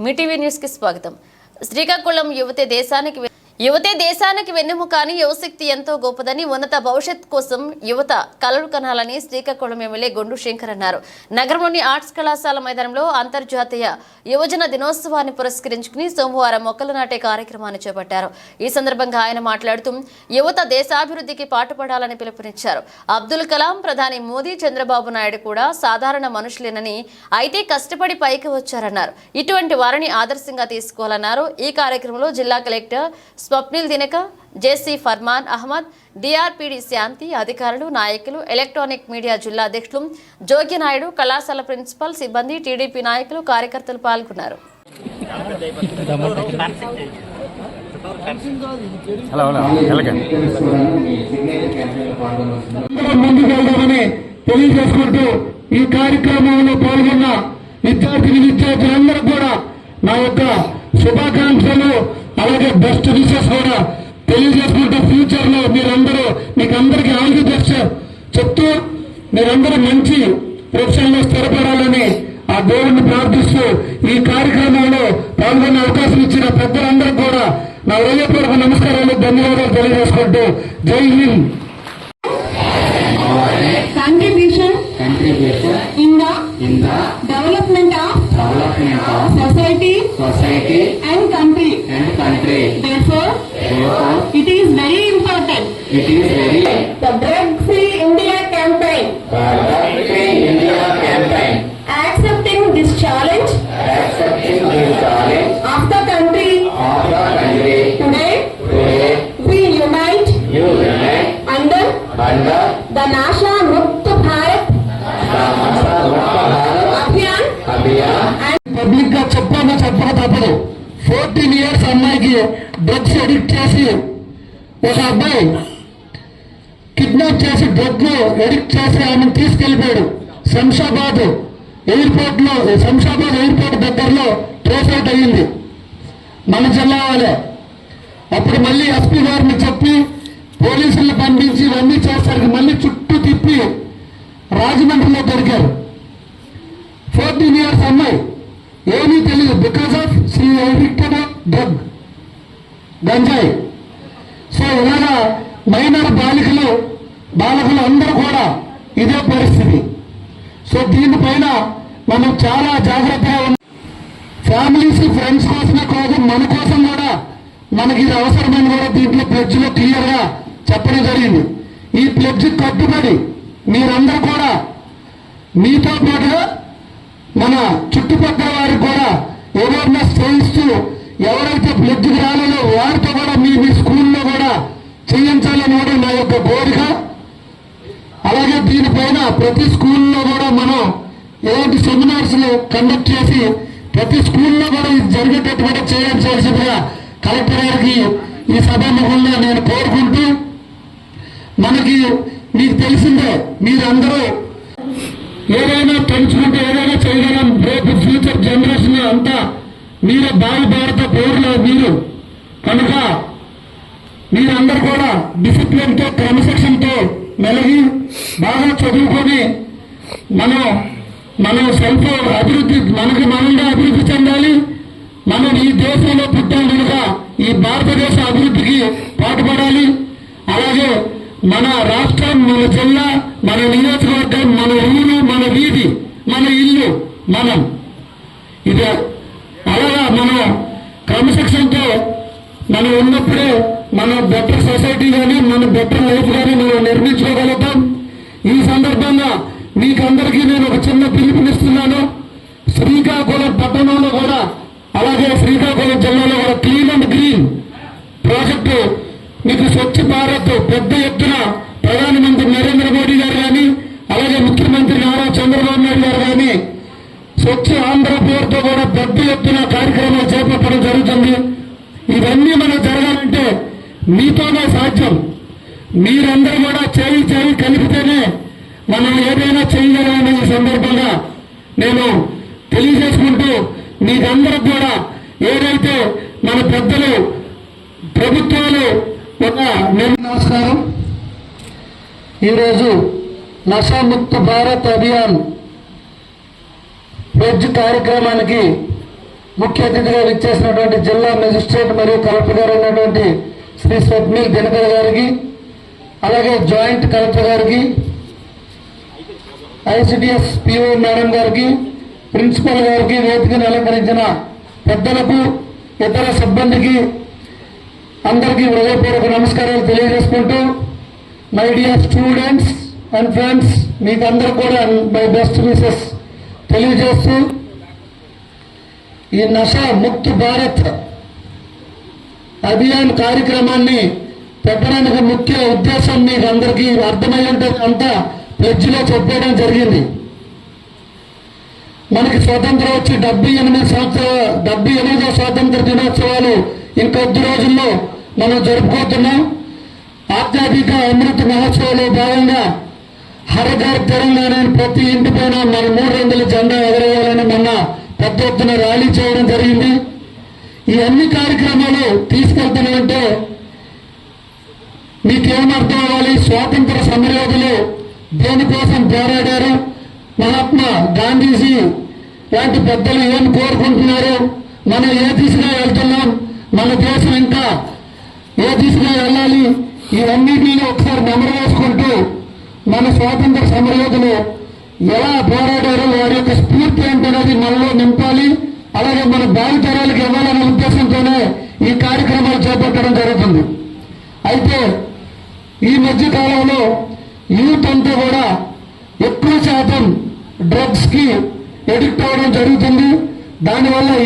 Mee TV news కి స్వాగతం. శ్రీకాకుళం యువతే దేశానికి వెన్నెముక అని యువశక్తి ఎంతో గొప్పదని ఉన్నత భవిష్యత్ కోసం యువత కలలు కనాలని శ్రీకాకుళం ఎమ్మెల్యే గొండు శంకర్ అన్నారు. నగరంలోని ఆర్ట్స్ కళాశాల మైదానంలో అంతర్జాతీయ యువజన దినోత్సవాన్ని పురస్కరించుకుని సోమవారం మొక్కలు నాటే కార్యక్రమాన్ని చేపట్టారు. ఈ సందర్భంగా ఆయన మాట్లాడుతూ యువత దేశాభివృద్ధికి పాటుపడాలని పిలుపునిచ్చారు. అబ్దుల్ కలాం, ప్రధాని మోదీ, చంద్రబాబు నాయుడు కూడా సాధారణ మనుషులేనని, అయితే కష్టపడి పైకి వచ్చారన్నారు. ఇటువంటి వారిని ఆదర్శంగా తీసుకోవాలన్నారు. ఈ కార్యక్రమంలో జిల్లా కలెక్టర్ స్వప్నిల్ దినక, జేసీ ఫర్మాన్ అహ్మద్, డిఆర్పిడి శాంతి, అధికారులు, నాయకులు, ఎలక్ట్రానిక్ మీడియా జిల్లా అధ్యక్షులు జోగ్యనాయుడు, కళాశాల ప్రిన్సిపల్, సిబ్బంది, టీడీపీ నాయకులు, కార్యకర్తలు పాల్గొన్నారు. తెలియజేసుకుంటూ ఈ కార్యక్రమంలో పాల్గొన్న విద్యార్థులందరూ కూడా నా యొక్క శుభాకాంక్షలు, అలాగే బెస్ట్ విషెస్ కూడా తెలియజేసుకుంటూ ఫ్యూచర్ లో మీకందరికీ ఆల్ ది బెస్ట్ చెప్తూ మీరందరూ మంచి ప్రొఫెషన్ లో స్థిరపడాలని ఆ దేవుణ్ణి ప్రార్థిస్తూ ఈ కార్యక్రమంలో పాల్గొనే అవకాశం ఇచ్చిన పెద్దలందరూ కూడా నా హృదయపూర్వక నమస్కారాలు, ధన్యవాదాలు తెలియజేసుకుంటూ జై Hind. Contribution in the development of society and country. Therefore, it is very important. The Drug-Free India campaign. Accepting this challenge of the country. Today, we unite under the Nasha Mukta Bharat Abhiyan. Public గా చెప్పక తప్పదు. 14 years అమ్మాయికి drugs addict చేసి ఒక అబ్బాయి kidnap చేసి drug addict చేసి ఆమెను తీసుకెళ్లిపోయాడు. శంషాబాద్ ఎయిర్పోర్ట్ దగ్గరలో ట్రేస్ అవుట్ అయ్యింది మన జిల్లా వాళ్ళే. అప్పుడు మళ్ళీ ఎస్పీ గారిని చెప్పి పోలీసులను పంపించి ఇవన్నీ చేస్తారు. మళ్ళీ చుట్టూ తిప్పి రాజమండ్రిలో దొరికారు. 14 years అమ్మాయి, ఏమీ తెలియదు. Because of she addicted of drug, గంజాయి. సో ఇలాగా మైనర్ బాలకులు అందరూ కూడా ఇదే పరిస్థితి. సో దీనిపైన మనం చాలా జాగ్రత్తగా ఉన్నాం. ఫ్యామిలీస్, ఫ్రెండ్స్ కోసమే కాదు, మన కోసం కూడా మనకి ఇది అవసరమని కూడా దీంట్లో ప్లెడ్జ్ లో క్లియర్ గా చెప్పడం జరిగింది. ఈ ప్లెడ్జ్ కట్టుబడి మీరందరూ కూడా మీతో పాటుగా మన చుట్టుపక్కల వారికి కూడా అవేర్నెస్ చేయిస్తూ ఎవరైతే ప్లెడ్జ్కి రాలేదో వారితో కూడా మీ స్కూల్లో కూడా చేయించాలని కూడా నా యొక్క కోరిక. అలాగే దీనిపైన ప్రతి స్కూల్లో కూడా మనం ఎలాంటి సెమినార్స్ కండక్ట్ చేసి ప్రతి స్కూల్లో కూడా ఇది జరిగేటటువంటి చేయాల్సిందిగా కలెక్టర్ గారికి ఈ సభాముఖంగా నేను కోరుకుంటూ, మీకు తెలిసిందే మీరందరూ ఏదైనా పెంచుకుంటే ఏదైనా చేయగలం. రేపు ఫ్యూచర్ జనరేషన్ అంతా మీరే భారత పౌరులు మీరు కనుక మీరందరూ కూడా డిసిప్లిన్తో, క్రమశిక్షణతో మెలిగి బాగా చదువుకొని మనం సెల్ఫ్ అభివృద్ధి, మనంగా అభివృద్ధి చెందాలి. మనం ఈ దేశంలో పుట్టాం కనుక ఈ భారతదేశ అభివృద్ధికి పాటుపడాలి. అలాగే మన రాష్ట్రం, మన జిల్లా, మన నియోజకవర్గం, మన ఊరు, మన వీధి, మన ఇల్లు ఇది అలాగా మనం క్రమశిక్షణతో మనం ఉన్నప్పుడే మన బెటర్ సొసైటీ కానీ మన బెటర్ లైఫ్ కానీ మనం నిర్మించుకోగలుగుతాం. ఈ సందర్భంగా మీకందరికీ నేను ఒక చిన్న పిలుపునిస్తున్నాను. శ్రీకాకుళం పట్టణంలో కూడా, అలాగే శ్రీకాకుళం జిల్లాలో కూడా క్లీన్ అండ్ గ్రీన్ ప్రాజెక్టు, మీకు స్వచ్ఛ భారత్ పెద్ద ఎత్తున ప్రధానమంత్రి నరేంద్ర మోడీ గారు కానీ, అలాగే ముఖ్యమంత్రి నారా చంద్రబాబు నాయుడు గారు కానీ స్వచ్ఛ ఆంధ్ర పేరుతో కూడా పెద్ద ఎత్తున కార్యక్రమాలు చేపట్టడం జరుగుతుంది. ఇవన్నీ మనం జరగాలంటే మీతోనే సాధ్యం. మీరందరూ కూడా చేయి కలిపితేనే మనం ఏదైనా చేయగలమనే ఈ సందర్భంగా నేను తెలియజేసుకుంటూ, మీకందరూ కూడా ఏదైతే మన పెద్దలు, ప్రభుత్వాలు నమస్కారం. ఈరోజు నషాముక్త భారత్ అభియాన్ ప్లెడ్జ్ కార్యక్రమానికి ముఖ్య అతిథిగా విచ్చేసినటువంటి జిల్లా మెజిస్ట్రేట్ మరియు కలెక్టర్ గారు అయినటువంటి శ్రీ స్వప్నిల్ దినకర్ గారికి, అలాగే జాయింట్ కలెక్టర్ గారికి, ఐసిడిఎస్ పిఓ మేడం గారికి, ప్రిన్సిపల్ గారికి, వేదికను అలంకరించిన పెద్దలకు, ఇతర సిబ్బందికి అందరికీ హృదయపూర్వక నమస్కారాలు తెలియజేసుకుంటూ, my dear students and friends, మీకు అందరూ కూడా మై బెస్ట్ విషెస్ తెలియజేస్తూ, ఈ నషా ముక్త్ భారత్ అభియాన్ కార్యక్రమాన్ని పెట్టడానికి ముఖ్య ఉద్దేశం మీకు అందరికీ అర్థమై ఉంటుంది. అంతా ప్లెడ్జ్లో చెప్పడం జరిగింది. మనకి స్వాతంత్రం వచ్చి 78వ స్వాతంత్ర దినోత్సవాలు ఇంకొద్ది రోజుల్లో మనం జరుపుకుంటున్నాం. ఆధ్యాత్మిక అమృత మహోత్సవంలో భాగంగా హర్ ఘర్ తెలంగాణ ప్రతి ఇంటి పైన మన 3 రంగుల జెండా ఎగరేయాలని మొన్న పెద్ద ఎత్తున ర్యాలీ చేయడం జరిగింది. ఈ అన్ని కార్యక్రమాలు తీసుకెళ్తున్నామంటే మీకేమర్థం అవ్వాలి? స్వాతంత్ర సమరయోధులు దేనికోసం పోరాడారు, మహాత్మా గాంధీజీ లాంటి పెద్దలు ఏం కోరుకుంటున్నారు, మనం ఏ దిశగా వెళ్తున్నాం, మన దేశం ఇంకా ఏ దిశగా వెళ్ళాలి, ఇవన్నిటిని ఒకసారి నెమరు వేసుకుంటూ మన స్వాతంత్ర సమరయోధులు ఎలా పోరాడారో వారి యొక్క స్ఫూర్తి ఏంటనేది మనలో నింపాలి. అలాగే మన భావితరాలకు ఇవ్వాలనే ఉద్దేశంతోనే ఈ కార్యక్రమాలు చేపట్టడం జరుగుతుంది. అయితే ఈ మధ్య కాలంలో యూత్ అంతా కూడా ఎక్కువ శాతం డ్రగ్స్ కి ఎడిక్ట్ అవ్వడం జరుగుతుంది. దానివల్ల